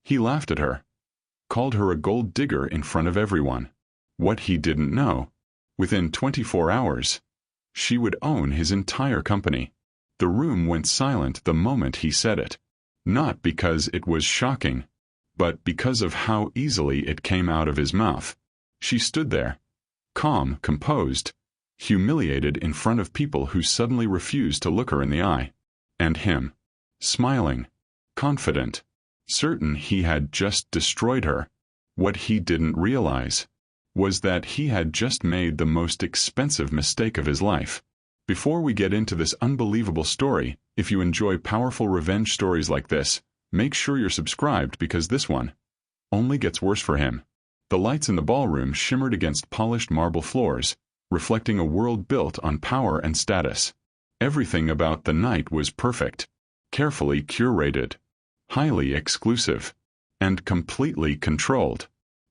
He laughed at her, called her a gold digger in front of everyone. What he didn't know, within 24 hours, she would own his entire company. The room went silent the moment he said it. Not because it was shocking, but because of how easily it came out of his mouth. She stood there, calm, composed, humiliated in front of people who suddenly refused to look her in the eye. And him, smiling, confident, certain he had just destroyed her. What he didn't realize was that he had just made the most expensive mistake of his life. Before we get into this unbelievable story, if you enjoy powerful revenge stories like this, make sure you're subscribed because this one only gets worse for him. The lights in the ballroom shimmered against polished marble floors, reflecting a world built on power and status. Everything about the night was perfect, carefully curated, highly exclusive, and completely controlled,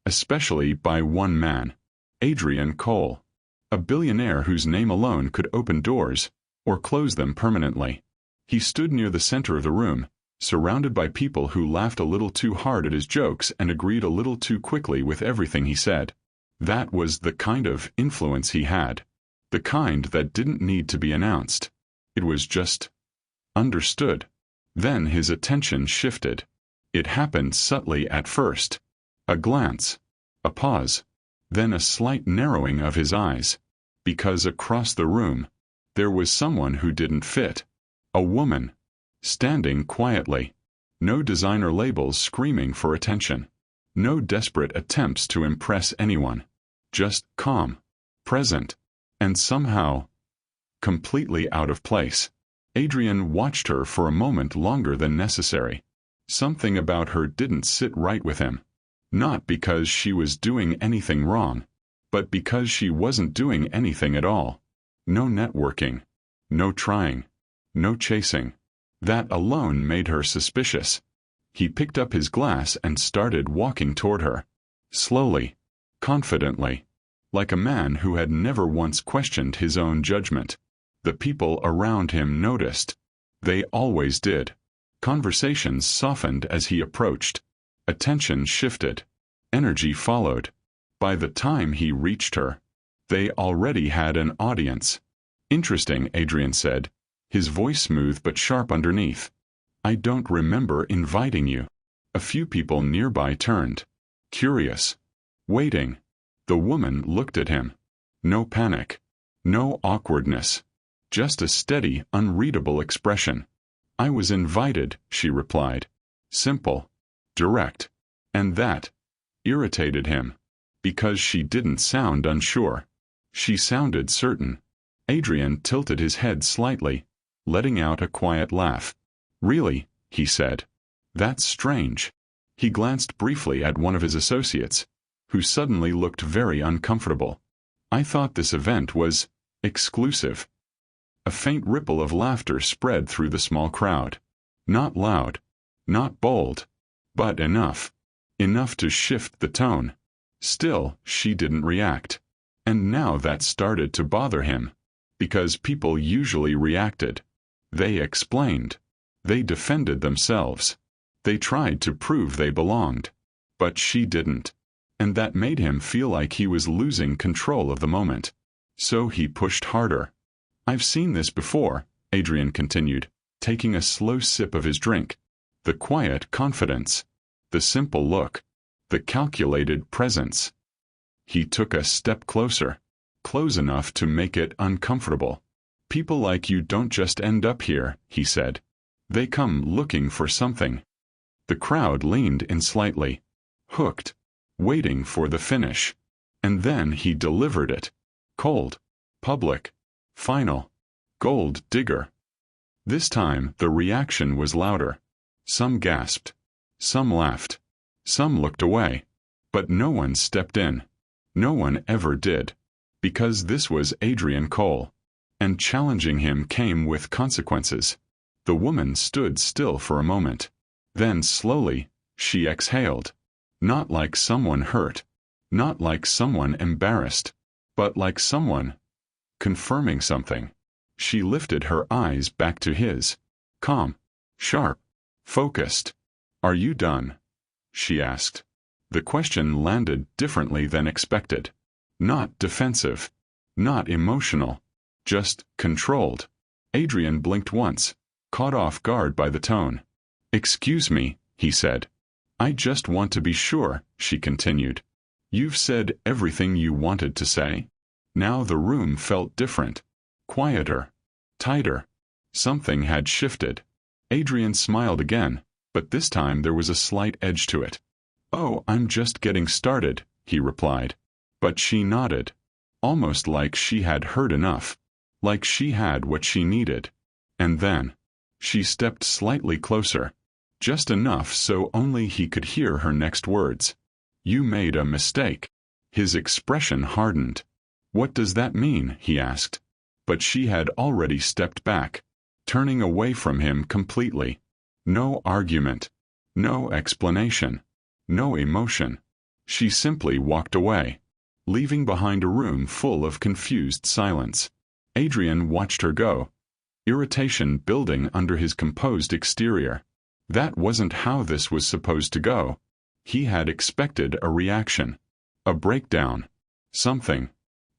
especially by one man, Adrian Cole, a billionaire whose name alone could open doors or close them permanently. He stood near the center of the room, surrounded by people who laughed a little too hard at his jokes and agreed a little too quickly with everything he said. That was the kind of influence he had, the kind that didn't need to be announced. It was just understood. Then his attention shifted. It happened subtly at first. A glance, a pause, then a slight narrowing of his eyes. Because across the room, there was someone who didn't fit. A woman, standing quietly. No designer labels screaming for attention. No desperate attempts to impress anyone. Just calm, present, and somehow completely out of place. Adrian watched her for a moment longer than necessary. Something about her didn't sit right with him. Not because she was doing anything wrong, but because she wasn't doing anything at all. No networking, no trying, no chasing. That alone made her suspicious. He picked up his glass and started walking toward her. Slowly, confidently, like a man who had never once questioned his own judgment. The people around him noticed. They always did. Conversations softened as he approached. Attention shifted. Energy followed. By the time he reached her, they already had an audience. Interesting, Adrian said, his voice smooth but sharp underneath. I don't remember inviting you. A few people nearby turned. Curious. Waiting. The woman looked at him. No panic. No awkwardness. Just a steady, unreadable expression. I was invited, she replied. Simple. Direct. And that irritated him. Because she didn't sound unsure. She sounded certain. Adrian tilted his head slightly, letting out a quiet laugh. Really, he said. That's strange. He glanced briefly at one of his associates, who suddenly looked very uncomfortable. I thought this event was exclusive. A faint ripple of laughter spread through the small crowd. Not loud, not bold, but enough. Enough to shift the tone. Still, she didn't react. And now that started to bother him. Because people usually reacted. They explained. They defended themselves. They tried to prove they belonged. But she didn't. And that made him feel like he was losing control of the moment. So he pushed harder. I've seen this before, Adrian continued, taking a slow sip of his drink. The quiet confidence. The simple look. The calculated presence. He took a step closer. Close enough to make it uncomfortable. People like you don't just end up here, he said. They come looking for something. The crowd leaned in slightly. Hooked. Waiting for the finish. And then he delivered it. Cold. Public. Final. Gold digger. This time the reaction was louder. Some gasped. Some laughed. Some looked away. But no one stepped in. No one ever did. Because this was Adrian Cole. And challenging him came with consequences. The woman stood still for a moment. Then slowly, she exhaled. Not like someone hurt. Not like someone embarrassed. But like someone confirming something. She lifted her eyes back to his. Calm. Sharp. Focused. Are you done? she asked. The question landed differently than expected. Not defensive. Not emotional. Just controlled. Adrian blinked once, caught off guard by the tone. "Excuse me," he said. "I just want to be sure," she continued. "You've said everything you wanted to say?" Now the room felt different. Quieter. Tighter. Something had shifted. Adrian smiled again, but this time there was a slight edge to it. "Oh, I'm just getting started," he replied. But she nodded, almost like she had heard enough, like she had what she needed. And then she stepped slightly closer, just enough so only he could hear her next words. "You made a mistake." His expression hardened. "What does that mean?" he asked. But she had already stepped back, turning away from him completely. No argument. No explanation. No emotion. She simply walked away, leaving behind a room full of confused silence. Adrian watched her go, irritation building under his composed exterior. That wasn't how this was supposed to go. He had expected a reaction, a breakdown, something.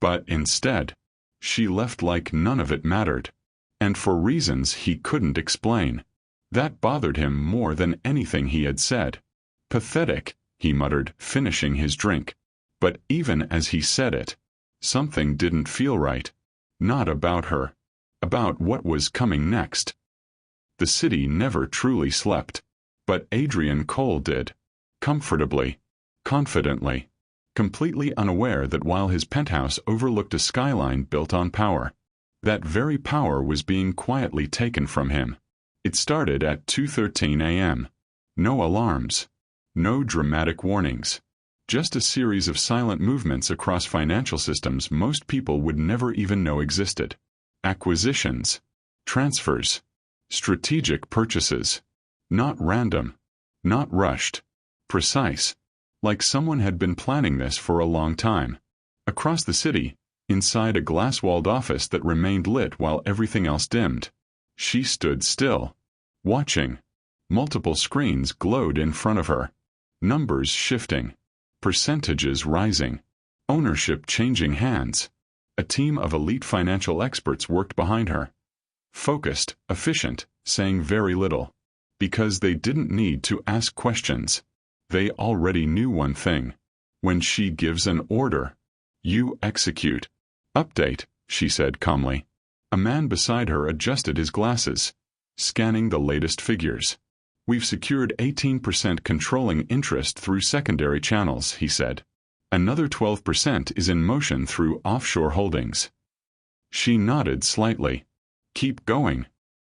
But instead, she left like none of it mattered, and for reasons he couldn't explain. That bothered him more than anything he had said. "Pathetic," he muttered, finishing his drink. But even as he said it, something didn't feel right. Not about her. About what was coming next. The city never truly slept. But Adrian Cole did. Comfortably. Confidently. Completely unaware that while his penthouse overlooked a skyline built on power, that very power was being quietly taken from him. It started at 2:13 a.m. No alarms. No dramatic warnings. Just a series of silent movements across financial systems most people would never even know existed. Acquisitions. Transfers. Strategic purchases. Not random. Not rushed. Precise. Like someone had been planning this for a long time. Across the city, inside a glass-walled office that remained lit while everything else dimmed, she stood still, watching. Multiple screens glowed in front of her. Numbers shifting. Percentages rising. Ownership changing hands. A team of elite financial experts worked behind her. Focused, efficient, saying very little. Because they didn't need to ask questions. They already knew one thing. When she gives an order, you execute. "Update," she said calmly. A man beside her adjusted his glasses, scanning the latest figures. "We've secured 18% controlling interest through secondary channels," he said. "Another 12% is in motion through offshore holdings." She nodded slightly. "Keep going."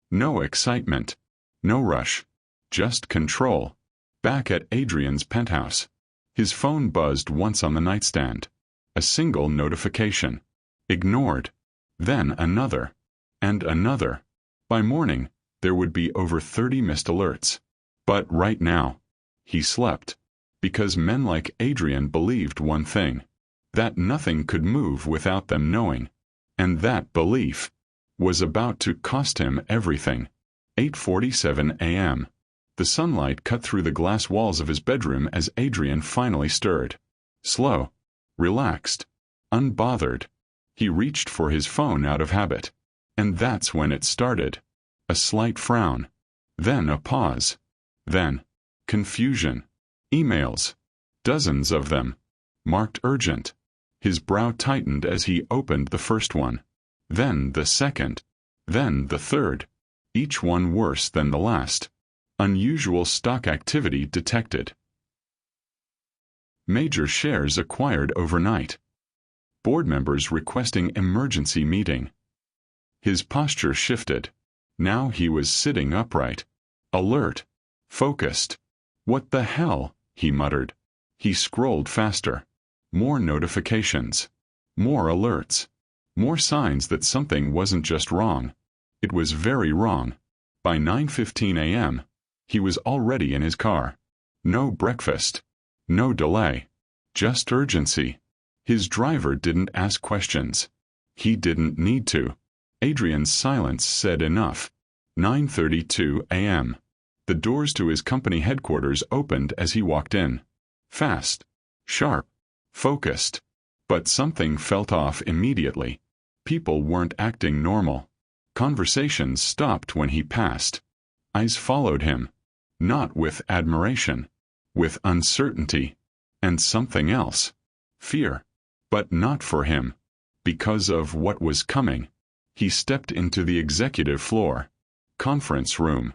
No excitement. No rush. Just control. Back at Adrian's penthouse. His phone buzzed once on the nightstand. A single notification. Ignored. Then another. And another. By morning, there would be over 30 missed alerts. But right now, he slept. Because men like Adrian believed one thing. That nothing could move without them knowing. And that belief was about to cost him everything. 8:47 a.m. The sunlight cut through the glass walls of his bedroom as Adrian finally stirred. Slow. Relaxed. Unbothered. He reached for his phone out of habit. And that's when it started. A slight frown. Then a pause. Then confusion. Emails. Dozens of them. Marked urgent. His brow tightened as he opened the first one. Then the second. Then the third. Each one worse than the last. Unusual stock activity detected. Major shares acquired overnight. Board members requesting emergency meeting. His posture shifted. Now he was sitting upright. Alert. Focused. "What the hell?" he muttered. He scrolled faster. More notifications. More alerts. More signs that something wasn't just wrong. It was very wrong. By 9:15 a.m., he was already in his car. No breakfast. No delay. Just urgency. His driver didn't ask questions. He didn't need to. Adrian's silence said enough. 9:32 a.m. The doors to his company headquarters opened as he walked in. Fast, sharp, focused. But something felt off immediately. People weren't acting normal. Conversations stopped when he passed. Eyes followed him. Not with admiration. With uncertainty. And something else. Fear. But not for him. Because of what was coming. He stepped into the executive floor. Conference room.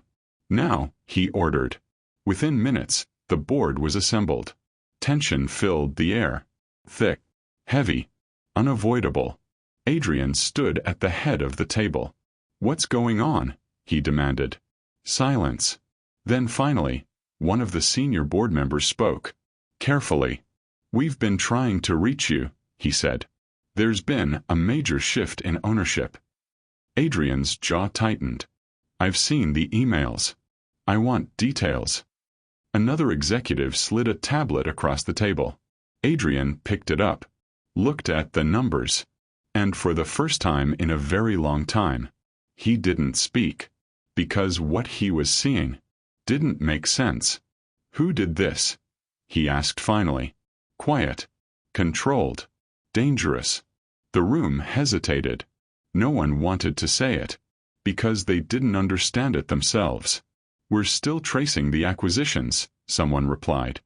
Now, he ordered. Within minutes, the board was assembled. Tension filled the air. Thick. Heavy. Unavoidable. Adrian stood at the head of the table. "What's going on?" he demanded. Silence. Then finally, one of the senior board members spoke. Carefully. "We've been trying to reach you," he said. "There's been a major shift in ownership." Adrian's jaw tightened. "I've seen the emails. I want details." Another executive slid a tablet across the table. Adrian picked it up, looked at the numbers, and for the first time in a very long time, he didn't speak, because what he was seeing didn't make sense. "Who did this?" he asked finally. Quiet, controlled, dangerous. The room hesitated. No one wanted to say it, because they didn't understand it themselves. "We're still tracing the acquisitions," someone replied.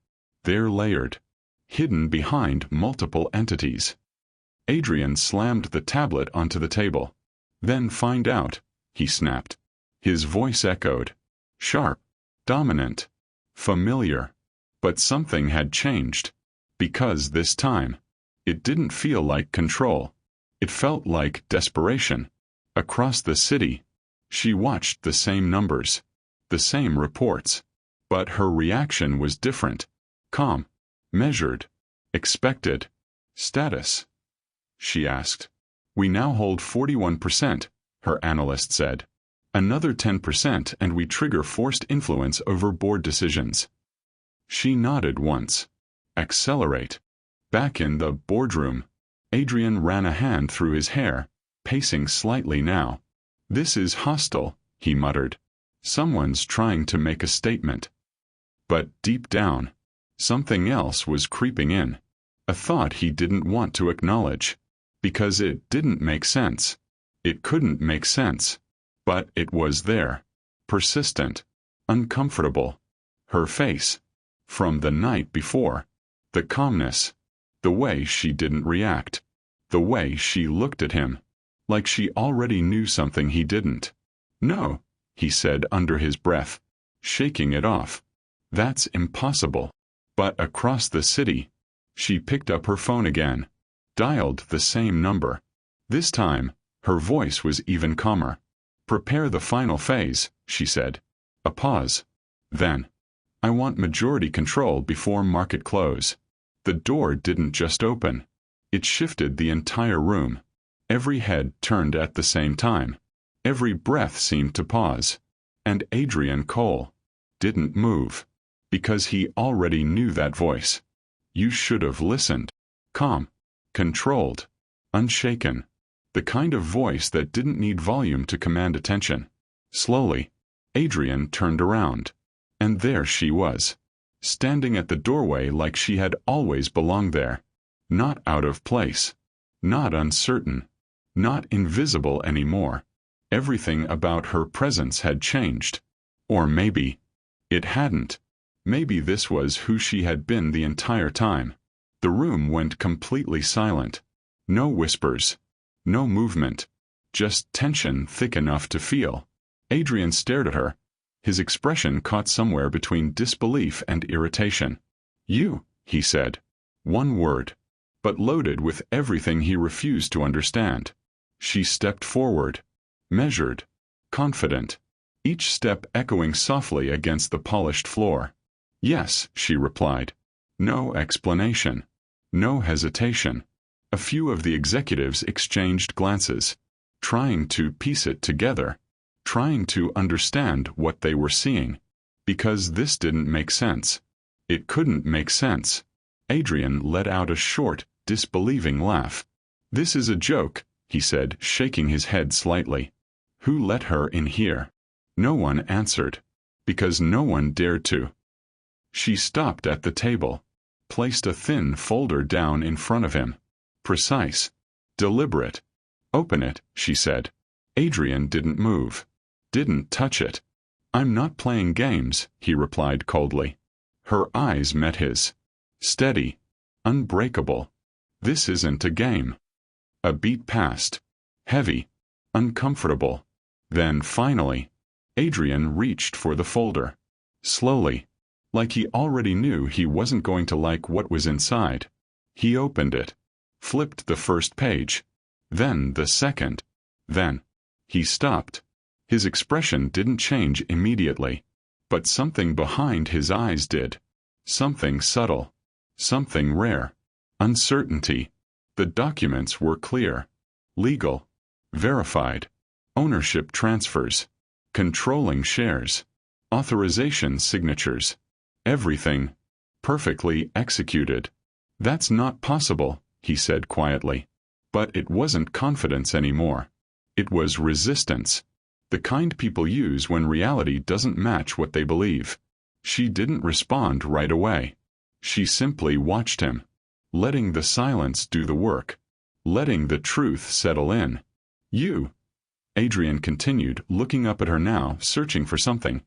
"They're layered, hidden behind multiple entities." Adrian slammed the tablet onto the table. "Then find out," he snapped. His voice echoed. Sharp, dominant, familiar. But something had changed. Because this time, it didn't feel like control. It felt like desperation. Across the city, she watched the same numbers, the same reports. But her reaction was different. Calm, measured, expected. "Status?" she asked. "We now hold 41%, her analyst said. "Another 10% and we trigger forced influence over board decisions." She nodded once. Accelerate. Back in the boardroom, Adrian ran a hand through his hair, pacing slightly now. "This is hostile," he muttered. "Someone's trying to make a statement." But deep down, something else was creeping in. A thought he didn't want to acknowledge. Because it didn't make sense. It couldn't make sense. But it was there. Persistent. Uncomfortable. Her face. From the night before. The calmness. The way she didn't react. The way she looked at him. Like she already knew something he didn't. "No," he said under his breath, shaking it off. "That's impossible." But across the city, she picked up her phone again. Dialed the same number. This time, her voice was even calmer. "Prepare the final phase," she said. A pause. Then, "I want majority control before market close." The door didn't just open. It shifted the entire room. Every head turned at the same time. Every breath seemed to pause. And Adrian Cole didn't move. Because he already knew that voice. You should have listened. Calm. Controlled. Unshaken. The kind of voice that didn't need volume to command attention. Slowly, Adrian turned around. And there she was. Standing at the doorway like she had always belonged there. Not out of place. Not uncertain. Not invisible anymore. Everything about her presence had changed. Or maybe it hadn't. Maybe this was who she had been the entire time. The room went completely silent. No whispers. No movement. Just tension thick enough to feel. Adrian stared at her. His expression caught somewhere between disbelief and irritation. "You," he said. One word. But loaded with everything he refused to understand. She stepped forward. Measured. Confident. Each step echoing softly against the polished floor. "Yes," she replied. No explanation. No hesitation. A few of the executives exchanged glances, trying to piece it together, trying to understand what they were seeing. Because this didn't make sense. It couldn't make sense. Adrian let out a short, disbelieving laugh. "This is a joke," he said, shaking his head slightly. "Who let her in here?" No one answered. because no one dared to. She stopped at the table, placed a thin folder down in front of him. Precise. Deliberate. Open it, she said. Adrian didn't move. Didn't touch it. I'm not playing games, he replied coldly. Her eyes met his. Steady. Unbreakable. This isn't a game. A beat passed. Heavy. Uncomfortable. Then, finally, Adrian reached for the folder. Slowly. Like he already knew he wasn't going to like what was inside. He opened it. Flipped the first page. Then the second. Then. He stopped. His expression didn't change immediately. But something behind his eyes did. Something subtle. Something rare. Uncertainty. The documents were clear. Legal. Verified. Ownership transfers. Controlling shares. Authorization signatures. Everything. Perfectly executed. That's not possible, he said quietly. But it wasn't confidence anymore. It was resistance. The kind people use when reality doesn't match what they believe. She didn't respond right away. She simply watched him, letting the silence do the work, letting the truth settle in. You, Adrian continued, looking up at her now, searching for something.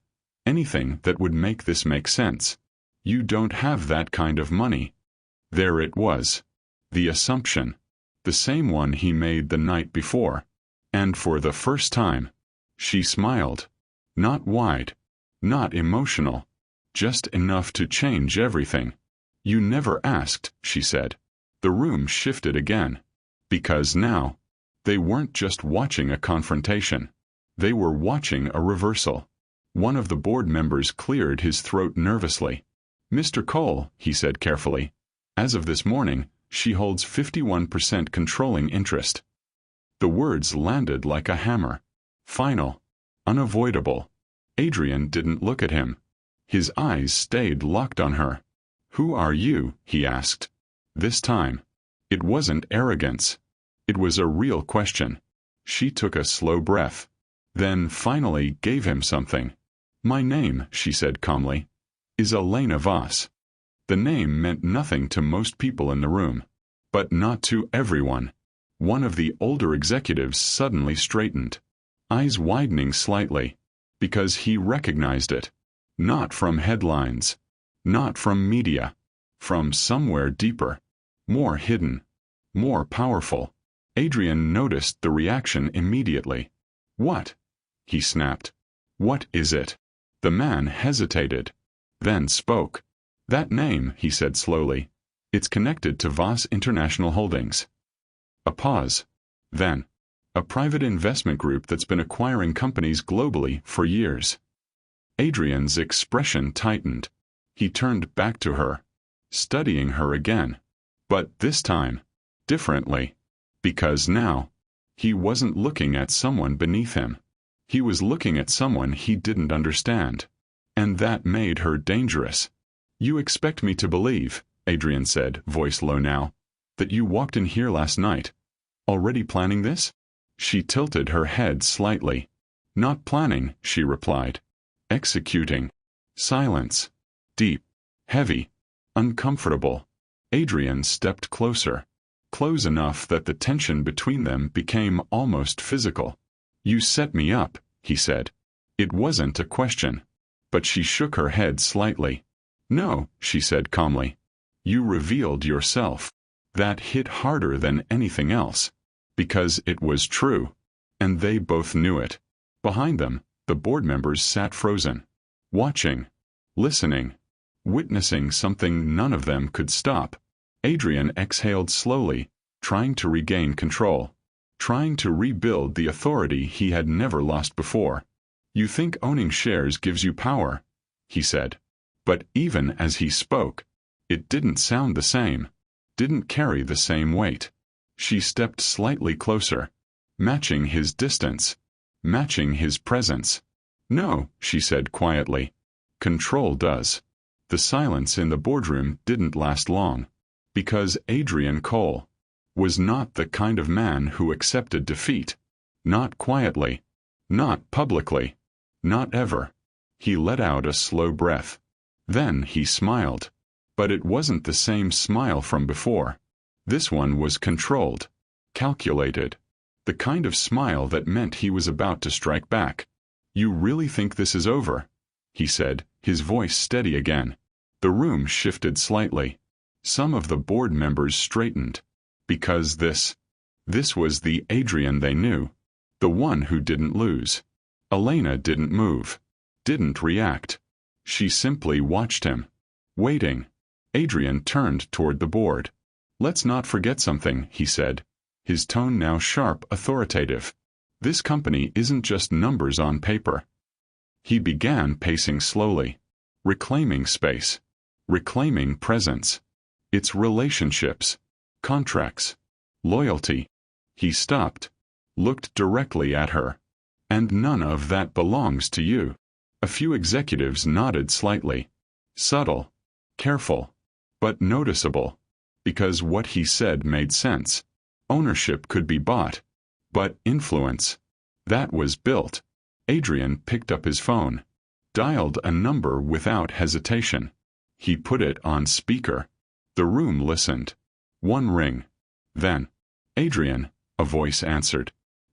Anything that would make this make sense. You don't have that kind of money. There it was. The assumption. The same one he made the night before. And for the first time, she smiled. Not wide. Not emotional. Just enough to change everything. You never asked, she said. The room shifted again. Because now, they weren't just watching a confrontation. They were watching a reversal. One of the board members cleared his throat nervously. Mr. Cole, he said carefully. As of this morning, she holds 51% controlling interest. The words landed like a hammer. Final. Unavoidable. Adrian didn't look at him. His eyes stayed locked on her. Who are you? He asked. This time. It wasn't arrogance. It was a real question. She took a slow breath. Then finally gave him something. My name, she said calmly, is Elena Voss. The name meant nothing to most people in the room. But not to everyone. One of the older executives suddenly straightened, eyes widening slightly, because he recognized it. Not from headlines. Not from media. From somewhere deeper. More hidden. More powerful. Adrian noticed the reaction immediately. What? He snapped. What is it? The man hesitated. Then spoke. That name, he said slowly. It's connected to Voss International Holdings. A pause. Then. A private investment group that's been acquiring companies globally for years. Adrian's expression tightened. He turned back to her, studying her again. But this time, differently. Because now, he wasn't looking at someone beneath him. He was looking at someone he didn't understand. And that made her dangerous. You expect me to believe, Adrian said, voice low now, that you walked in here last night. Already planning this? She tilted her head slightly. Not planning, she replied. Executing. Silence. Deep. Heavy. Uncomfortable. Adrian stepped closer. Close enough that the tension between them became almost physical. You set me up, he said. It wasn't a question. But she shook her head slightly. No, she said calmly. You revealed yourself. That hit harder than anything else. Because it was true. And they both knew it. Behind them, the board members sat frozen. Watching. Listening. Witnessing something none of them could stop. Adrian exhaled slowly, trying to regain control. Trying to rebuild the authority he had never lost before. You think owning shares gives you power, he said. But even as he spoke, it didn't sound the same. Didn't carry the same weight. She stepped slightly closer, matching his distance, matching his presence. No, she said quietly. Control does. The silence in the boardroom didn't last long. Because Adrian Cole was not the kind of man who accepted defeat. Not quietly. Not publicly. Not ever. He let out a slow breath. Then he smiled. But it wasn't the same smile from before. This one was controlled, calculated. The kind of smile that meant he was about to strike back. "You really think this is over?" he said, his voice steady again. The room shifted slightly. Some of the board members straightened. Because this was the Adrian they knew. The one who didn't lose. Elena didn't move. Didn't react. She simply watched him. Waiting. Adrian turned toward the board. "Let's not forget something," he said, his tone now sharp, authoritative. "This company isn't just numbers on paper." He began pacing slowly. Reclaiming space. Reclaiming presence. It's relationships. Contracts. Loyalty. He stopped. Looked directly at her. "And none of that belongs to you." A few executives nodded slightly. Subtle. Careful. But noticeable. Because what he said made sense. Ownership could be bought. But influence, that was built. Adrian picked up his phone. Dialed a number without hesitation. He put it on speaker. The room listened. One ring. Then, "Adrian," a voice answered.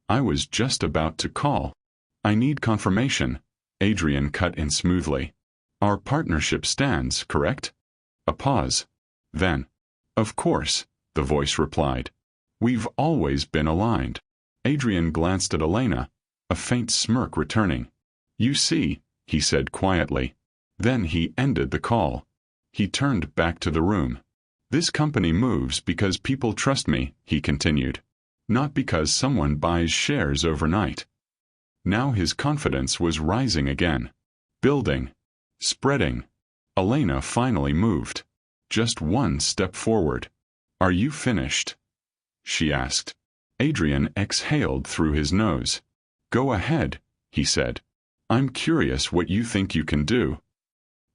"I was just about to call." "I need confirmation," Adrian cut in smoothly. "Our partnership stands, correct?" A pause. Then, "Of course," the voice replied. "We've always been aligned." Adrian glanced at Elena, a faint smirk returning. "You see," he said quietly. Then he ended the call. He turned back to the room. "This company moves because people trust me," he continued. "Not because someone buys shares overnight." Now his confidence was rising again. Building. Spreading. Elena finally moved. Just one step forward. "Are you finished?" she asked. Adrian exhaled through his nose. "Go ahead," he said. "I'm curious what you think you can do."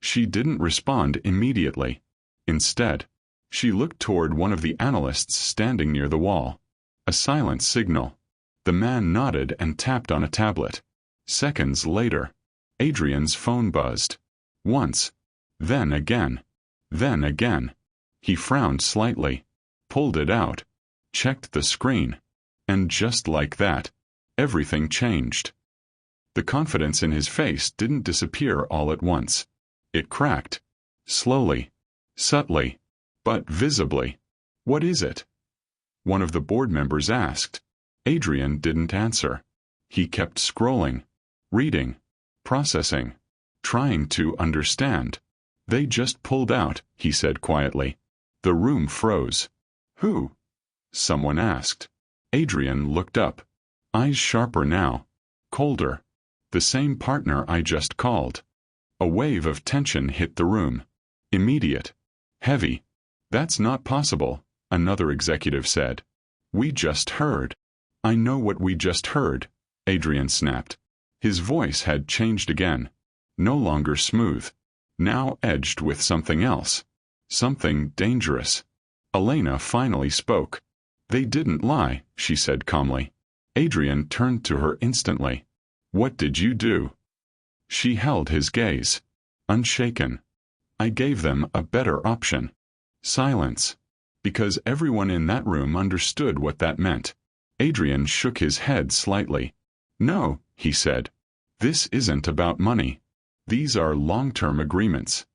She didn't respond immediately. Instead, she looked toward one of the analysts standing near the wall. A silent signal. The man nodded and tapped on a tablet. Seconds later, Adrian's phone buzzed. Once. Then again. Then again. He frowned slightly. Pulled it out. Checked the screen. And just like that, everything changed. The confidence in his face didn't disappear all at once. It cracked. Slowly. Subtly. But visibly. "What is it?" one of the board members asked. Adrian didn't answer. He kept scrolling. Reading. Processing. Trying to understand. "They just pulled out," he said quietly. The room froze. "Who?" someone asked. Adrian looked up. Eyes sharper now. Colder. "The same partner I just called." A wave of tension hit the room. Immediate. Heavy. "That's not possible," another executive said. "We just heard." "I know what we just heard," Adrian snapped. His voice had changed again. No longer smooth. Now edged with something else. Something dangerous. Elena finally spoke. "They didn't lie," she said calmly. Adrian turned to her instantly. "What did you do?" She held his gaze. Unshaken. "I gave them a better option." Silence. Because everyone in that room understood what that meant. Adrian shook his head slightly. "No," he said. "This isn't about money. These are long-term agreements."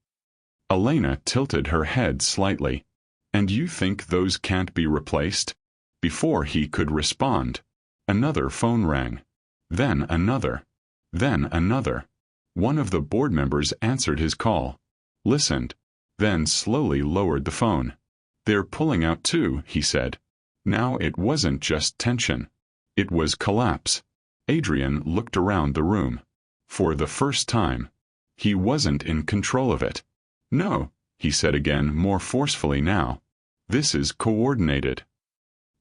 Elena tilted her head slightly. "And you think those can't be replaced?" Before he could respond, another phone rang. Then another. Then another. One of the board members answered his call. Listened. Then slowly lowered the phone. "They're pulling out too," he said. Now it wasn't just tension. It was collapse. Adrian looked around the room. For the first time, he wasn't in control of it. "No," he said again, more forcefully now. "This is coordinated."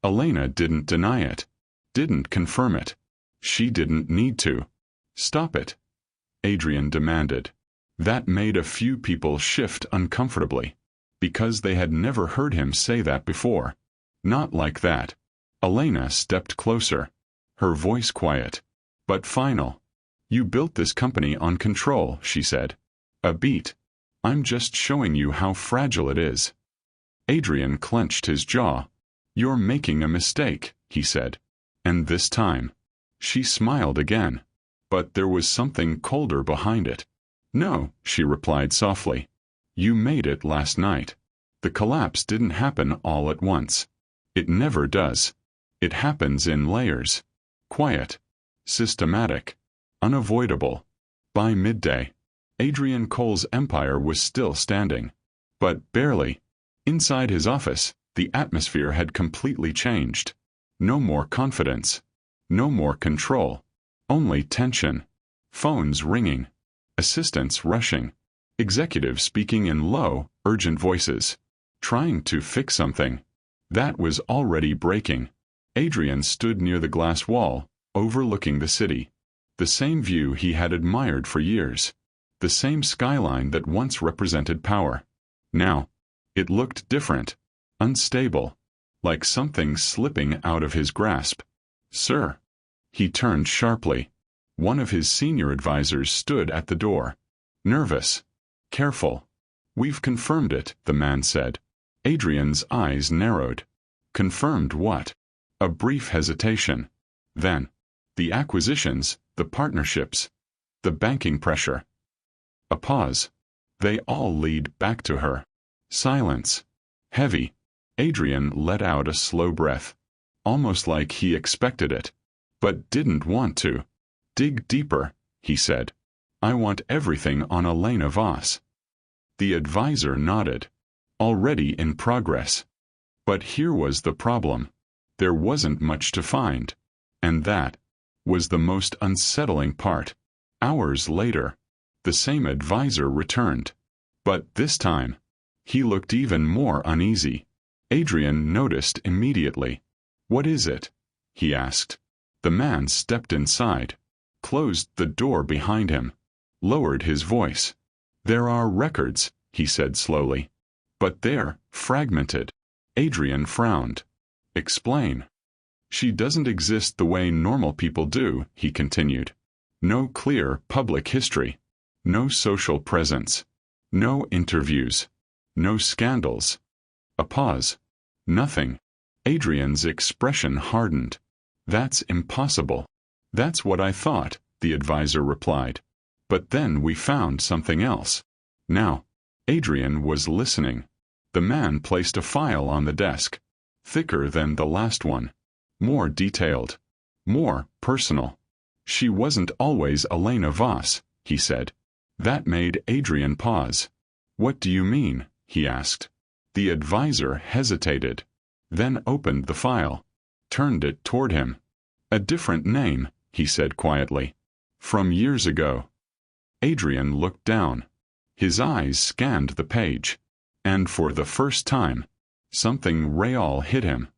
Elena didn't deny it. Didn't confirm it. She didn't need to. "Stop it," Adrian demanded. That made a few people shift uncomfortably. Because they had never heard him say that before. Not like that. Elena stepped closer. Her voice quiet. But final. You built this company on control, she said. A beat. I'm just showing you how fragile it is. Adrian clenched his jaw. You're making a mistake, he said. And this time. She smiled again. But there was something colder behind it. No, she replied softly. You made it last night. The collapse didn't happen all at once. It never does. It happens in layers. Quiet. Systematic. Unavoidable. By midday, Adrian Cole's empire was still standing. But barely. Inside his office, the atmosphere had completely changed. No more confidence. No more control. Only tension. Phones ringing. Assistants rushing. Executives speaking in low, urgent voices. Trying to fix something. That was already breaking. Adrian stood near the glass wall, overlooking the city. The same view he had admired for years. The same skyline that once represented power. Now, it looked different. Unstable. Like something slipping out of his grasp. Sir. He turned sharply. One of his senior advisors stood at the door. Nervous. Careful. We've confirmed it, the man said. Adrian's eyes narrowed. Confirmed what? A brief hesitation. Then, the acquisitions, the partnerships, the banking pressure. A pause. They all lead back to her. Silence. Heavy. Adrian let out a slow breath. Almost like he expected it. But didn't want to. Dig deeper, he said. I want everything on Elena Voss. The advisor nodded. Already in progress. But here was the problem. There wasn't much to find. And that was the most unsettling part. Hours later, the same advisor returned. But this time, he looked even more uneasy. Adrian noticed immediately. What is it? He asked. The man stepped inside, closed the door behind him, lowered his voice. There are records, he said slowly. But they're fragmented. Adrian frowned. Explain. She doesn't exist the way normal people do, he continued. No clear public history. No social presence. No interviews. No scandals. A pause. Nothing. Adrian's expression hardened. That's impossible. That's what I thought, the advisor replied. But then we found something else. Now, Adrian was listening. The man placed a file on the desk. Thicker than the last one. More detailed. More personal. She wasn't always Elena Voss, he said. That made Adrian pause. What do you mean? He asked. The advisor hesitated. Then opened the file. Turned it toward him. A different name, he said quietly. From years ago. Adrian looked down. His eyes scanned the page. And for the first time, something real hit him.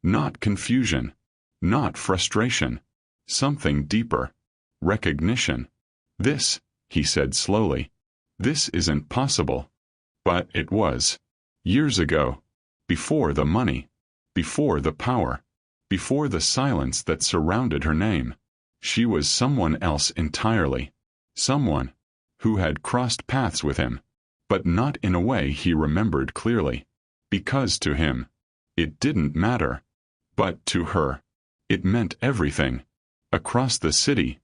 Not confusion. Not frustration. Something deeper. Recognition. This, he said slowly. This isn't possible. But it was. Years ago. Before the money. Before the power. Before the silence that surrounded her name. She was someone else entirely. Someone who had crossed paths with him. But not in a way he remembered clearly. Because to him, it didn't matter. But to her, it meant everything. Across the city,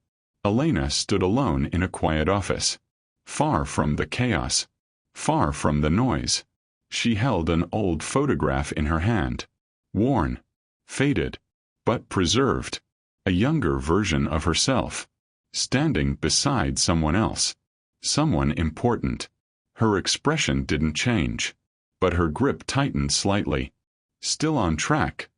Elena stood alone in a quiet office. Far from the chaos. Far from the noise. She held an old photograph in her hand. Worn. Faded. But preserved. A younger version of herself. Standing beside someone else. Someone important. Her expression didn't change. But her grip tightened slightly. Still on track?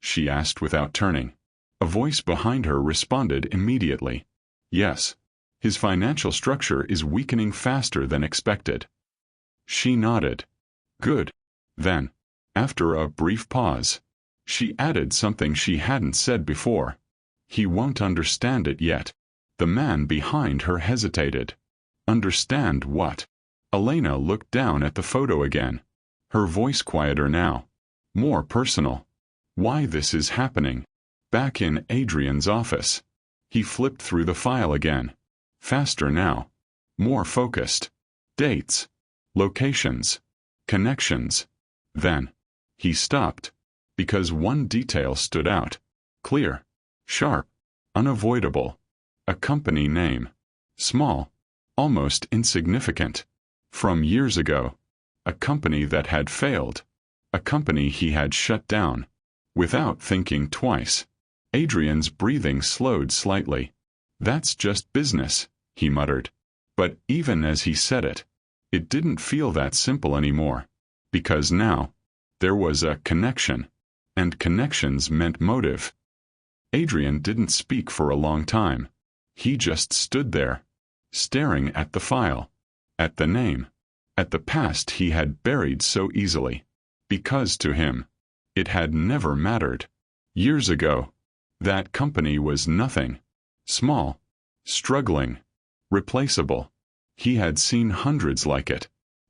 She asked without turning. A voice behind her responded immediately. Yes. His financial structure is weakening faster than expected. She nodded. Good. Then, after a brief pause, she added something she hadn't said before. He won't understand it yet. The man behind her hesitated. Understand what? Elena looked down at the photo again. Her voice quieter now. More personal. Why this is happening. Back in Adrian's office. He flipped through the file again. Faster now. More focused. Dates. Locations. Connections. Then he stopped, because one detail stood out. Clear. Sharp. Unavoidable. A company name. Small. Almost insignificant. From years ago. A company that had failed. A company he had shut down. Without thinking twice. Adrian's breathing slowed slightly. "That's just business," he muttered. But even as he said it, it didn't feel that simple anymore. Because now, there was a connection. And connections meant motive. Adrian didn't speak for a long time. He just stood there, staring at the file, at the name, at the past he had buried so easily. Because to him, it had never mattered. Years ago, that company was nothing. Small, struggling, replaceable. He had seen hundreds like it.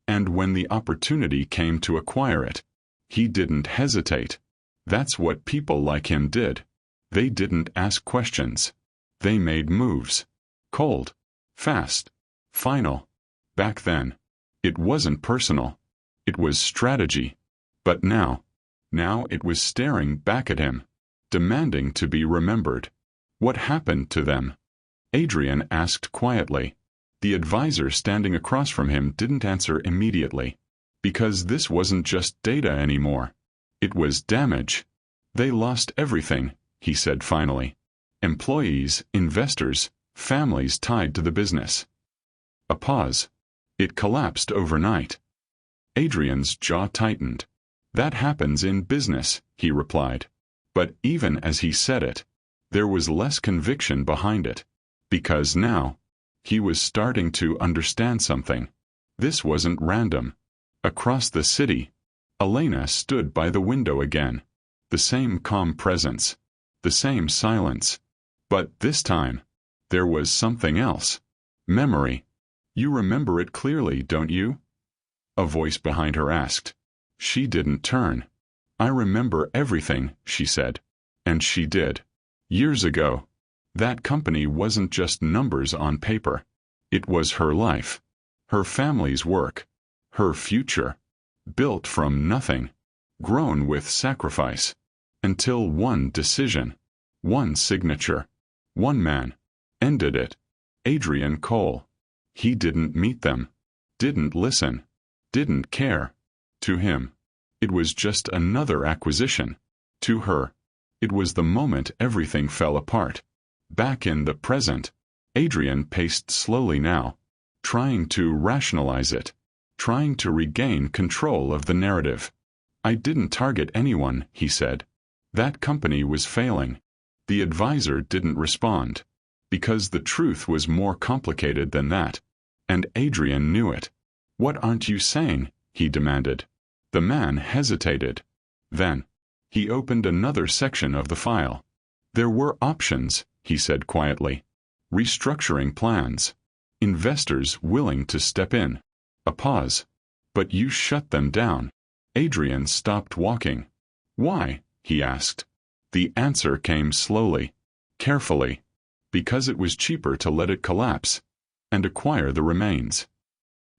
And when the opportunity came to acquire it, he didn't hesitate. That's what people like him did. They didn't ask questions. They made moves. Cold, fast, final. Back then, it wasn't personal. It was strategy. But now it was staring back at him, demanding to be remembered. What happened to them? Adrian asked quietly. The advisor standing across from him didn't answer immediately. Because this wasn't just data anymore. It was damage. They lost everything, he said finally. Employees, investors, families tied to the business. A pause. It collapsed overnight. Adrian's jaw tightened. "That happens in business," he replied. But even as he said it, there was less conviction behind it. Because now, he was starting to understand something. This wasn't random. Across the city, Elena stood by the window again. The same calm presence. The same silence. But this time, there was something else. Memory. "You remember it clearly, don't you?" A voice behind her asked. She didn't turn. "I remember everything," she said. And she did. Years ago, that company wasn't just numbers on paper. It was her life. Her family's work. Her future. Built from nothing. Grown with sacrifice. Until one decision. One signature. One man. Ended it. Adrian Cole. He didn't meet them. Didn't listen. Didn't care. To him, it was just another acquisition. To her, it was the moment everything fell apart. Back in the present, Adrian paced slowly now, trying to rationalize it, trying to regain control of the narrative. "I didn't target anyone," he said. "That company was failing." The advisor didn't respond, because the truth was more complicated than that. And Adrian knew it. "What aren't you saying?" he demanded. The man hesitated. Then, he opened another section of the file. "There were options," he said quietly. "Restructuring plans. Investors willing to step in." A pause. "But you shut them down." Adrian stopped walking. "Why?" he asked. The answer came slowly, carefully. Because it was cheaper to let it collapse and acquire the remains.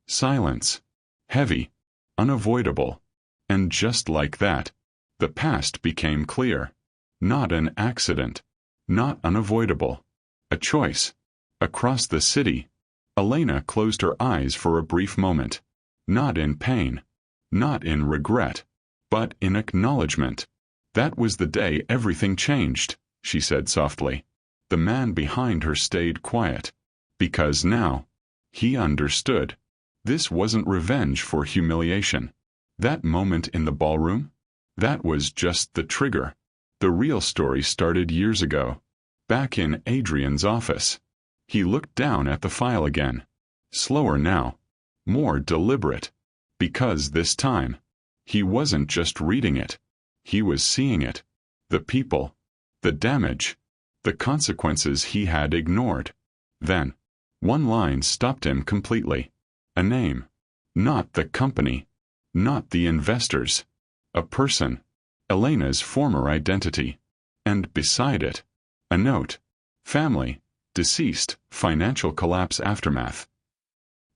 Silence. Heavy. Unavoidable. And just like that, the past became clear. Not an accident. Not unavoidable. A choice. Across the city, Elena closed her eyes for a brief moment. Not in pain. Not in regret. But in acknowledgement. "That was the day everything changed," she said softly. The man behind her stayed quiet. Because now, he understood. This wasn't revenge for humiliation. That moment in the ballroom? That was just the trigger. The real story started years ago. Back in Adrian's office. He looked down at the file again. Slower now. More deliberate. Because this time, he wasn't just reading it. He was seeing it. The people. The damage. The consequences he had ignored. Then, one line stopped him completely. A name. Not the company. Not the investors. A person. Elena's former identity. And beside it, a note. Family. Deceased, financial collapse aftermath.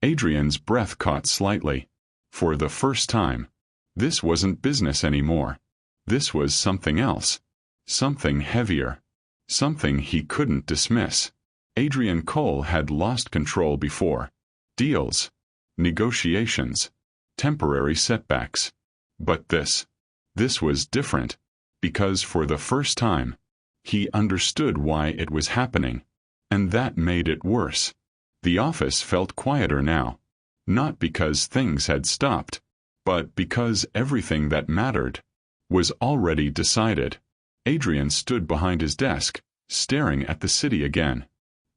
Adrian's breath caught slightly. For the first time. This wasn't business anymore. This was something else. Something heavier. Something he couldn't dismiss. Adrian Cole had lost control before. Deals. Negotiations. Temporary setbacks. But this was different. Because for the first time, he understood why it was happening. And that made it worse. The office felt quieter now. Not because things had stopped, but because everything that mattered was already decided. Adrian stood behind his desk, staring at the city again.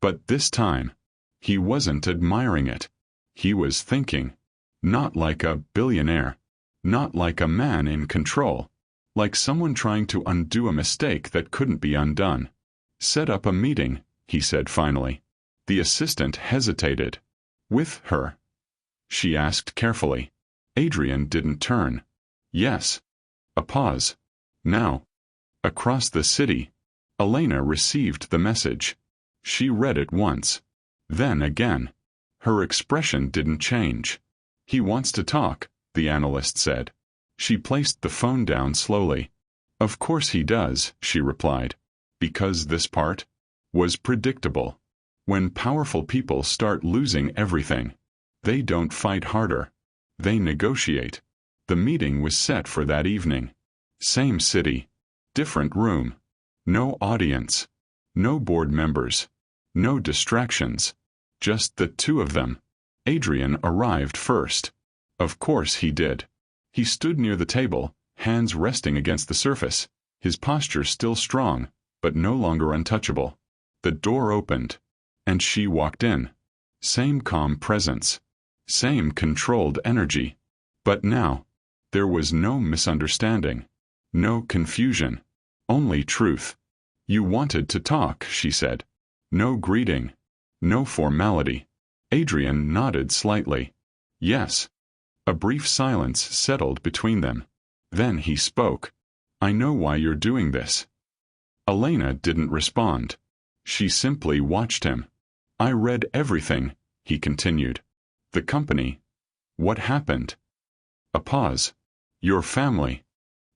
But this time, he wasn't admiring it. He was thinking. Not like a billionaire. Not like a man in control. Like someone trying to undo a mistake that couldn't be undone. Set up a meeting, he said finally. The assistant hesitated. With her? She asked carefully. Adrian didn't turn. Yes. A pause. Now. Across the city, Elena received the message. She read it once. Then again. Her expression didn't change. He wants to talk, the analyst said. She placed the phone down slowly. Of course he does, she replied. Because this part was predictable. When powerful people start losing everything, they don't fight harder. They negotiate. The meeting was set for that evening. Same city. Different room. No audience. No board members. No distractions. Just the two of them. Adrian arrived first. Of course he did. He stood near the table, hands resting against the surface, his posture still strong, but no longer untouchable. The door opened, and she walked in. Same calm presence. Same controlled energy. But now, there was no misunderstanding. No confusion. Only truth. You wanted to talk, she said. No greeting. No formality. Adrian nodded slightly. Yes. A brief silence settled between them. Then he spoke. I know why you're doing this. Elena didn't respond. She simply watched him. I read everything, he continued. The company. What happened? A pause. Your family.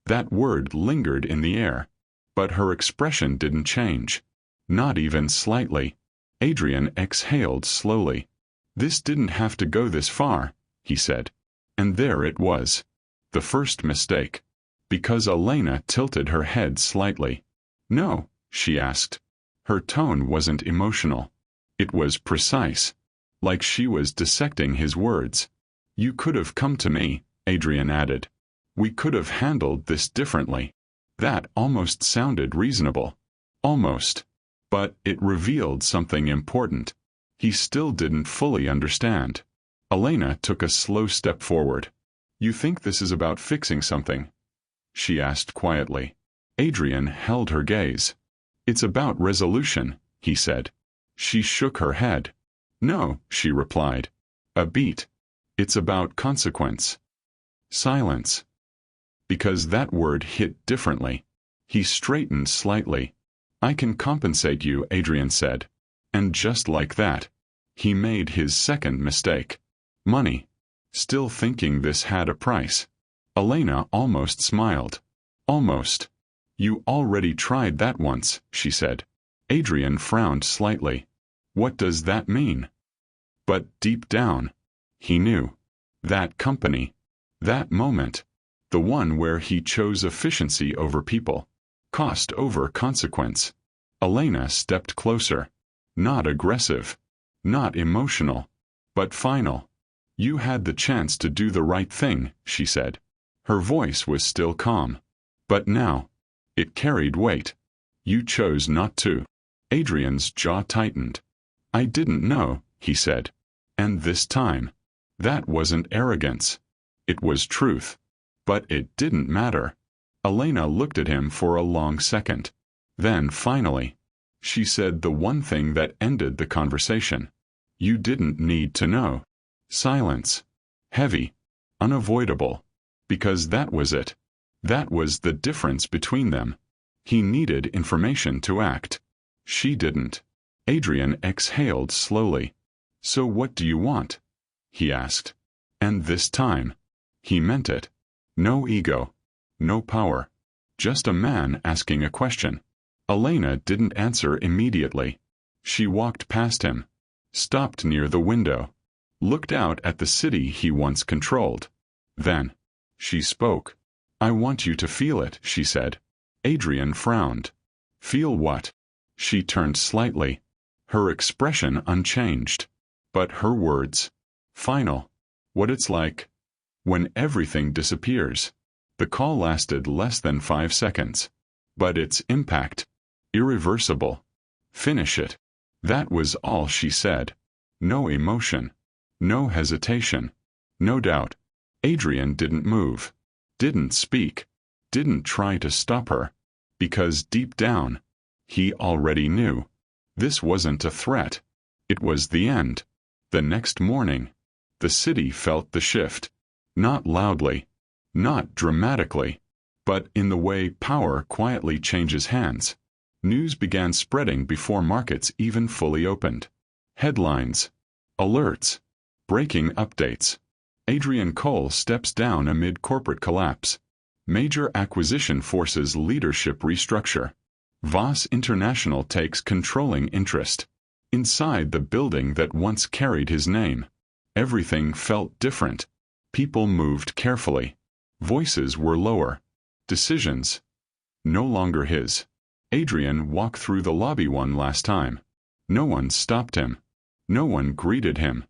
That word lingered in the air. But her expression didn't change. Not even slightly. Adrian exhaled slowly. This didn't have to go this far, he said. And there it was. The first mistake. Because Elena tilted her head slightly. No, she asked. Her tone wasn't emotional. It was precise. Like she was dissecting his words. You could have come to me, Adrian added. We could have handled this differently. That almost sounded reasonable. Almost. But it revealed something important. He still didn't fully understand. Elena took a slow step forward. You think this is about fixing something? She asked quietly. Adrian held her gaze. It's about resolution, he said. She shook her head. No, she replied. A beat. It's about consequence. Silence. Because that word hit differently. He straightened slightly. I can compensate you, Adrian said. And just like that, he made his second mistake. Money. Still thinking this had a price. Elena almost smiled. Almost. You already tried that once, she said. Adrian frowned slightly. What does that mean? But deep down, he knew. That company. That moment. The one where he chose efficiency over people. Cost over consequence. Elena stepped closer. Not aggressive. Not emotional. But final. You had the chance to do the right thing, she said. Her voice was still calm. But now, it carried weight. You chose not to. Adrian's jaw tightened. I didn't know, he said. And this time, that wasn't arrogance. It was truth. But it didn't matter. Elena looked at him for a long second. Then finally, she said the one thing that ended the conversation. You didn't need to know. Silence. Heavy. Unavoidable. Because that was it. That was the difference between them. He needed information to act. She didn't. Adrian exhaled slowly. "So what do you want?" he asked. And this time, he meant it. No ego. No power. Just a man asking a question. Elena didn't answer immediately. She walked past him, stopped near the window, looked out at the city he once controlled. Then, she spoke. "I want you to feel it," she said. Adrian frowned. "Feel what?" She turned slightly, her expression unchanged. But her words, final. What it's like when everything disappears. The call lasted less than 5 seconds. But its impact, irreversible. Finish it. That was all she said. No emotion. No hesitation. No doubt. Adrian didn't move. Didn't speak. Didn't try to stop her. Because deep down, he already knew. This wasn't a threat. It was the end. The next morning, the city felt the shift. Not loudly. Not dramatically. But in the way power quietly changes hands. News began spreading before markets even fully opened. Headlines. Alerts. Breaking updates. Adrian Cole steps down amid corporate collapse. Major acquisition forces leadership restructure. Voss International takes controlling interest. Inside the building that once carried his name, everything felt different. People moved carefully. Voices were lower. Decisions no longer his. Adrian walked through the lobby one last time. No one stopped him. No one greeted him.